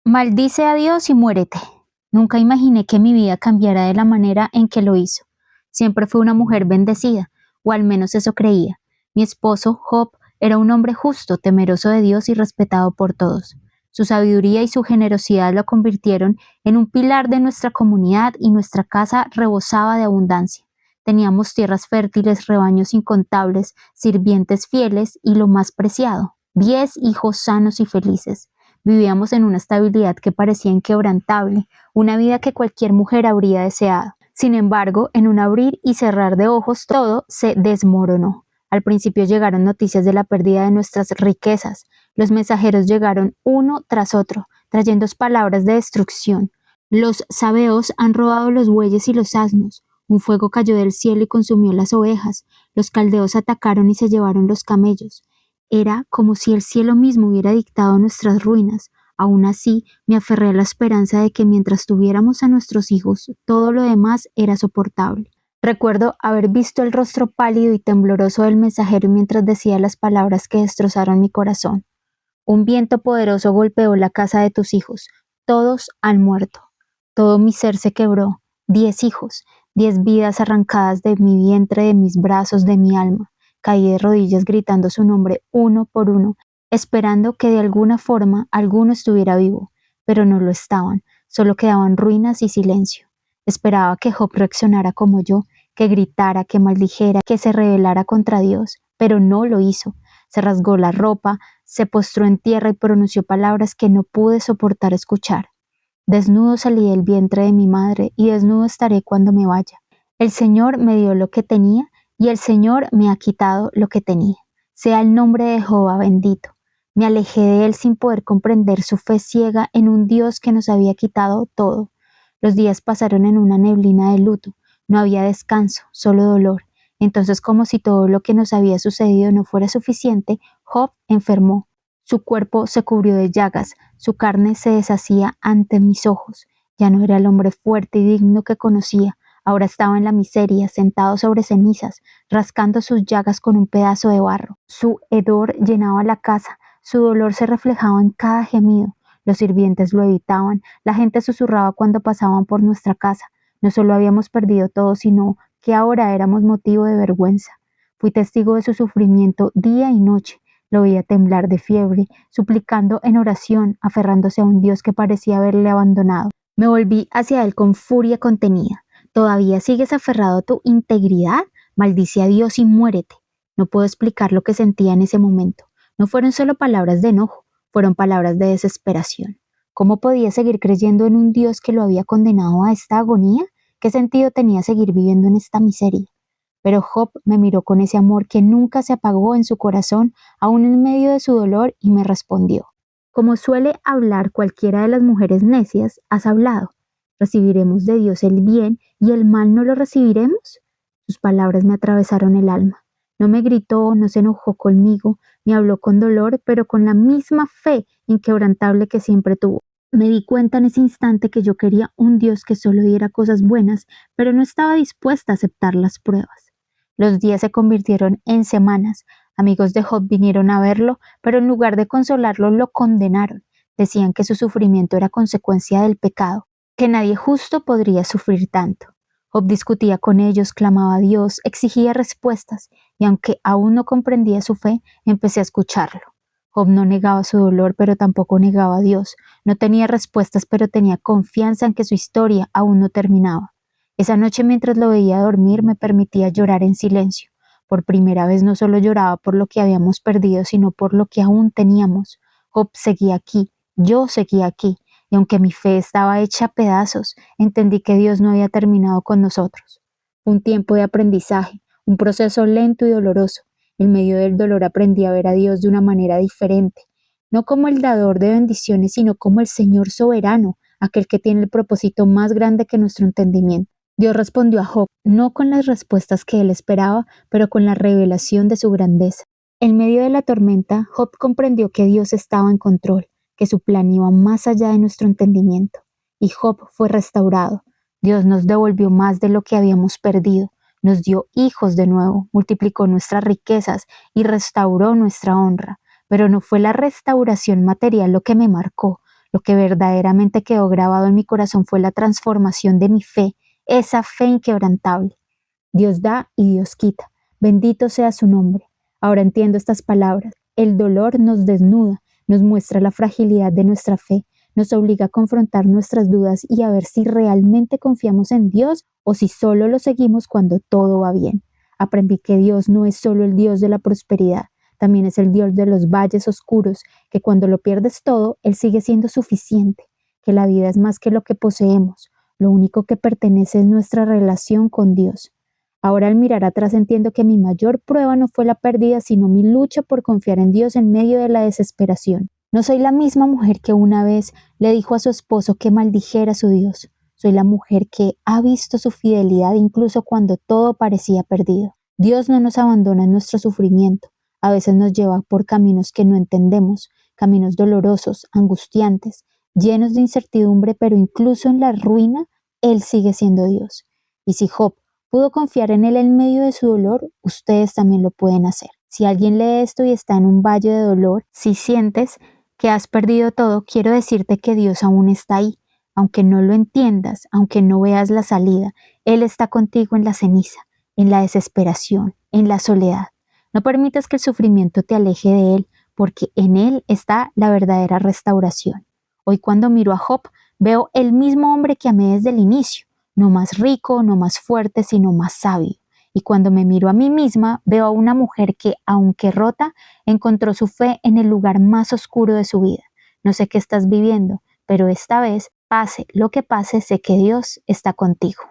Maldice a Dios y muérete. Nunca imaginé que mi vida cambiara de la manera en que lo hizo. Siempre fui una mujer bendecida, o al menos eso creía. Mi esposo, Job, era un hombre justo, temeroso de Dios y respetado por todos. Su sabiduría y su generosidad lo convirtieron en un pilar de nuestra comunidad y nuestra casa rebosaba de abundancia. Teníamos tierras fértiles, rebaños incontables, sirvientes fieles y lo más preciado, 10 hijos sanos y felices. Vivíamos en una estabilidad que parecía inquebrantable, una vida que cualquier mujer habría deseado. Sin embargo, en un abrir y cerrar de ojos todo se desmoronó. Al principio llegaron noticias de la pérdida de nuestras riquezas. Los mensajeros llegaron uno tras otro, trayendo palabras de destrucción. Los sabeos han robado los bueyes y los asnos. Un fuego cayó del cielo y consumió las ovejas. Los caldeos atacaron y se llevaron los camellos. Era como si el cielo mismo hubiera dictado nuestras ruinas. Aún así, me aferré a la esperanza de que mientras tuviéramos a nuestros hijos, todo lo demás era soportable. Recuerdo haber visto el rostro pálido y tembloroso del mensajero mientras decía las palabras que destrozaron mi corazón. Un viento poderoso golpeó la casa de tus hijos. Todos han muerto. Todo mi ser se quebró. 10 hijos, 10 vidas arrancadas de mi vientre, de mis brazos, de mi alma. Caí de rodillas gritando su nombre uno por uno, esperando que de alguna forma alguno estuviera vivo, pero no lo estaban, solo quedaban ruinas y silencio. Esperaba que Job reaccionara como yo, que gritara, que maldijera, que se rebelara contra Dios, pero no lo hizo. Se rasgó la ropa, se postró en tierra y pronunció palabras que no pude soportar escuchar. Desnudo salí del vientre de mi madre y desnudo estaré cuando me vaya. El Señor me dio lo que tenía y el Señor me ha quitado lo que tenía. Sea el nombre de Jehová bendito. Me alejé de él sin poder comprender su fe ciega en un Dios que nos había quitado todo. Los días pasaron en una neblina de luto. No había descanso, solo dolor. Entonces, como si todo lo que nos había sucedido no fuera suficiente, Job enfermó. Su cuerpo se cubrió de llagas, su carne se deshacía ante mis ojos. Ya no era el hombre fuerte y digno que conocía. Ahora estaba en la miseria, sentado sobre cenizas, rascando sus llagas con un pedazo de barro. Su hedor llenaba la casa, su dolor se reflejaba en cada gemido. Los sirvientes lo evitaban, la gente susurraba cuando pasaban por nuestra casa. No solo habíamos perdido todo, sino que ahora éramos motivo de vergüenza. Fui testigo de su sufrimiento día y noche. Lo veía temblar de fiebre, suplicando en oración, aferrándose a un Dios que parecía haberle abandonado. Me volví hacia él con furia contenida. ¿Todavía sigues aferrado a tu integridad? Maldice a Dios y muérete. No puedo explicar lo que sentía en ese momento. No fueron solo palabras de enojo, fueron palabras de desesperación. ¿Cómo podía seguir creyendo en un Dios que lo había condenado a esta agonía? ¿Qué sentido tenía seguir viviendo en esta miseria? Pero Job me miró con ese amor que nunca se apagó en su corazón, aún en medio de su dolor, y me respondió: como suele hablar cualquiera de las mujeres necias, has hablado. ¿Recibiremos de Dios el bien y el mal no lo recibiremos? Sus palabras me atravesaron el alma. No me gritó, no se enojó conmigo, me habló con dolor, pero con la misma fe inquebrantable que siempre tuvo. Me di cuenta en ese instante que yo quería un Dios que solo diera cosas buenas, pero no estaba dispuesta a aceptar las pruebas. Los días se convirtieron en semanas. Amigos de Job vinieron a verlo, pero en lugar de consolarlo, lo condenaron. Decían que su sufrimiento era consecuencia del pecado, que nadie justo podría sufrir tanto. Job discutía con ellos, clamaba a Dios, exigía respuestas, y aunque aún no comprendía su fe, empecé a escucharlo. Job no negaba su dolor, pero tampoco negaba a Dios. No tenía respuestas, pero tenía confianza en que su historia aún no terminaba. Esa noche, mientras lo veía dormir, me permitía llorar en silencio. Por primera vez no solo lloraba por lo que habíamos perdido, sino por lo que aún teníamos. Job seguía aquí, yo seguía aquí, y aunque mi fe estaba hecha a pedazos, entendí que Dios no había terminado con nosotros. Un tiempo de aprendizaje, un proceso lento y doloroso. En medio del dolor aprendí a ver a Dios de una manera diferente, no como el dador de bendiciones, sino como el Señor soberano, aquel que tiene el propósito más grande que nuestro entendimiento. Dios respondió a Job, no con las respuestas que él esperaba, pero con la revelación de su grandeza. En medio de la tormenta, Job comprendió que Dios estaba en control, que su plan iba más allá de nuestro entendimiento. Y Job fue restaurado. Dios nos devolvió más de lo que habíamos perdido, nos dio hijos de nuevo, multiplicó nuestras riquezas y restauró nuestra honra. Pero no fue la restauración material lo que me marcó. Lo que verdaderamente quedó grabado en mi corazón fue la transformación de mi fe, esa fe inquebrantable. Dios da y Dios quita. Bendito sea su nombre. Ahora entiendo estas palabras. El dolor nos desnuda, nos muestra la fragilidad de nuestra fe, nos obliga a confrontar nuestras dudas y a ver si realmente confiamos en Dios o si solo lo seguimos cuando todo va bien. Aprendí que Dios no es solo el Dios de la prosperidad, también es el Dios de los valles oscuros, que cuando lo pierdes todo, Él sigue siendo suficiente, que la vida es más que lo que poseemos, lo único que pertenece es nuestra relación con Dios. Ahora al mirar atrás entiendo que mi mayor prueba no fue la pérdida, sino mi lucha por confiar en Dios en medio de la desesperación. No soy la misma mujer que una vez le dijo a su esposo que maldijera a su Dios. Soy la mujer que ha visto su fidelidad incluso cuando todo parecía perdido. Dios no nos abandona en nuestro sufrimiento. A veces nos lleva por caminos que no entendemos, caminos dolorosos, angustiantes, llenos de incertidumbre, pero incluso en la ruina, Él sigue siendo Dios. Y si Job pudo confiar en Él en medio de su dolor, ustedes también lo pueden hacer. Si alguien lee esto y está en un valle de dolor, si sientes que has perdido todo, quiero decirte que Dios aún está ahí. Aunque no lo entiendas, aunque no veas la salida, Él está contigo en la ceniza, en la desesperación, en la soledad. No permitas que el sufrimiento te aleje de Él, porque en Él está la verdadera restauración. Hoy cuando miro a Job, veo el mismo hombre que amé desde el inicio, no más rico, no más fuerte, sino más sabio. Y cuando me miro a mí misma, veo a una mujer que, aunque rota, encontró su fe en el lugar más oscuro de su vida. No sé qué estás viviendo, pero esta vez, pase lo que pase, sé que Dios está contigo.